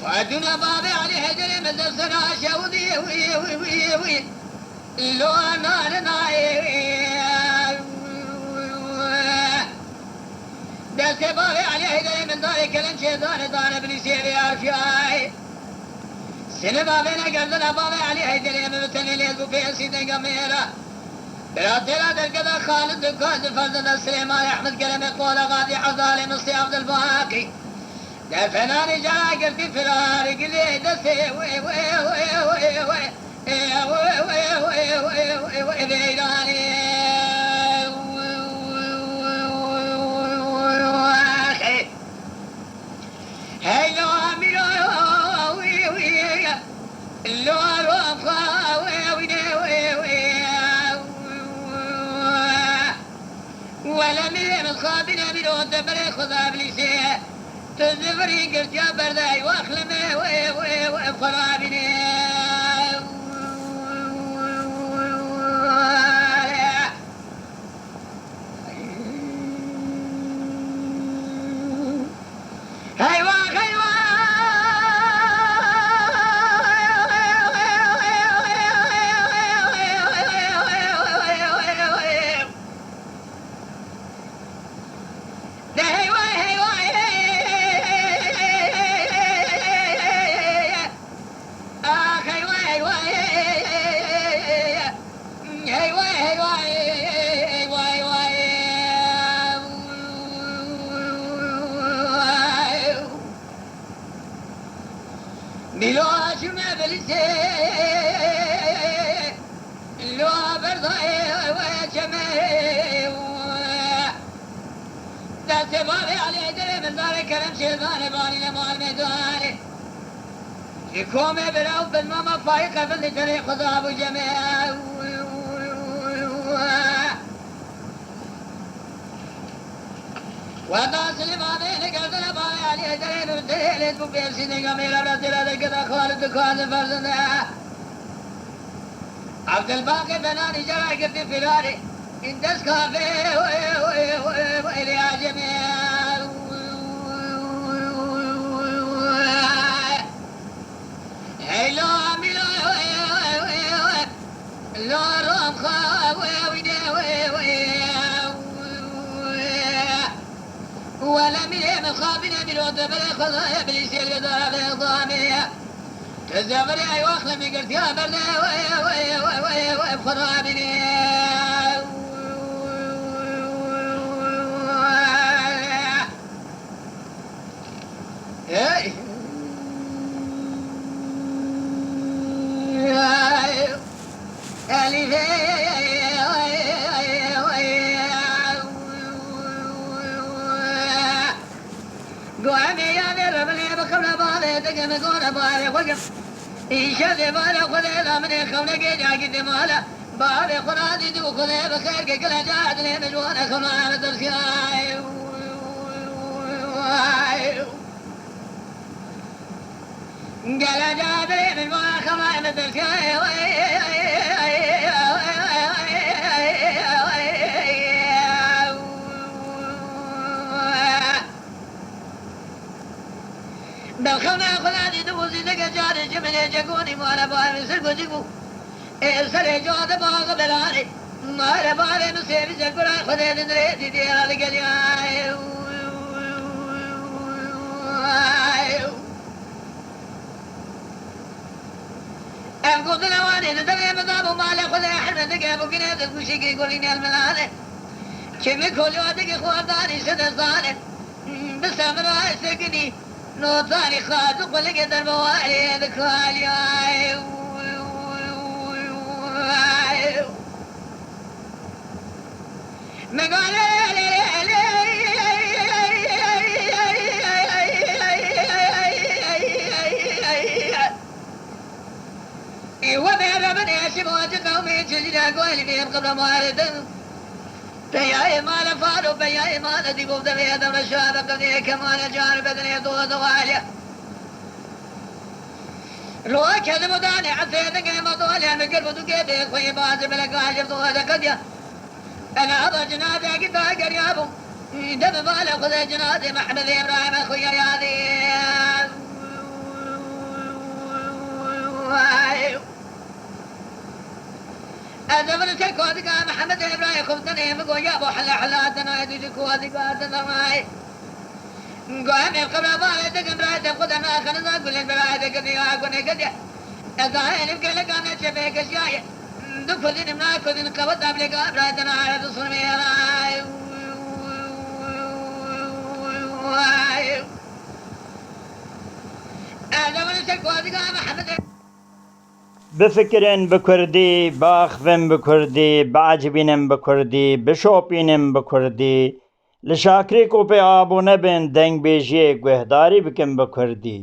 فادنا بابي عليه هجري من السرا شودي وي وي وي وي لو انا دست بابي عليه هجري من دار كلن شيطان دار ابن سيري ارشاي سن بابي نقدر بابي عليه هجري من تني ليزو في سيدي قميرة براتنا درقد خالد قاد فرزنا سليمان احمد كلمة قول غادي حضاري مصي عبد الباقي دفناني جاكر في فراري قلي دسي وي وي وي وي وي ولا من الخابنا من ودبر خذا بليسي تزفري قلت يا برداي واخلمي وفرابني يكوم براو بالماما فايقة باللي تري خضاب وجميع وقاس الإمامين قلتنا باي عليه درين ودرين يدبو بيسيني قميلة رسيلة ذكذا خالد دكان فرزنا عبد الباقي بناني جرى قبل فراري اندس كافي وإلي يا جميع لو عملوا لو رام خاب ولا من خابنا من ودبر خضايا بليسي القدر بالضامية تزبر اي واخلم قلت يا برنا وفرابني إيشاد بالا خذ من خونك جاكد مالا بالا خرادي دو خذ بخير كلا جاد لين جوانا خنا درسياي كلا جاد لين جوانا خنا درسياي بالخنا خلاني دوزي لقى جاري جمني جاكوني مالا باري سرقو جيكو سري جواد باغ بلاني مالا باري مسيري جاكورا خدي دندريتي ديالا لقى ام قلت لواني ندري مضابو مالا خدي حنا دقى بقنات الكوشيكي قوليني الملاني كمي كل وادق خواتاني سدستاني بس امرا سقني نوطاني خاطق ولقى درب واري ذكالي مقال وما ربنا يشبه قومي تجري قولي بهم قبل موارد بيا مال فارو بيا مال دي بود بيا دم شاب قدي كمان جار بدني دو دواليا روح كذا مداني عفيت قيمة دواليا من قلب دقيبي خوي باز بلا قاجر دو هذا قديا انا ابا جنادي قد قريابو دم بالا خذ جنادي محمد ابراهيم اخويا يا ذي أدمن تكودك محمد إبراهيم خفتني مقول يا أبو حلا حلاتنا يدي كودك أدمناي قام يقبل بالدك إبراهيم خدنا خلنا قول إبراهيم كذي أكون كذي أذا إنك لك أنا شبيك شيء دفلين منا كذين كبد أبلك إبراهيم أنا على تصرمي أدمن تكودك محمد بفكرن بكردي باخفن بكردي بعجبينن بكردي بشوپينن بكردي لشاكري کو پہ آبو نبن دنگ بیجی گوهداری بکن بکردی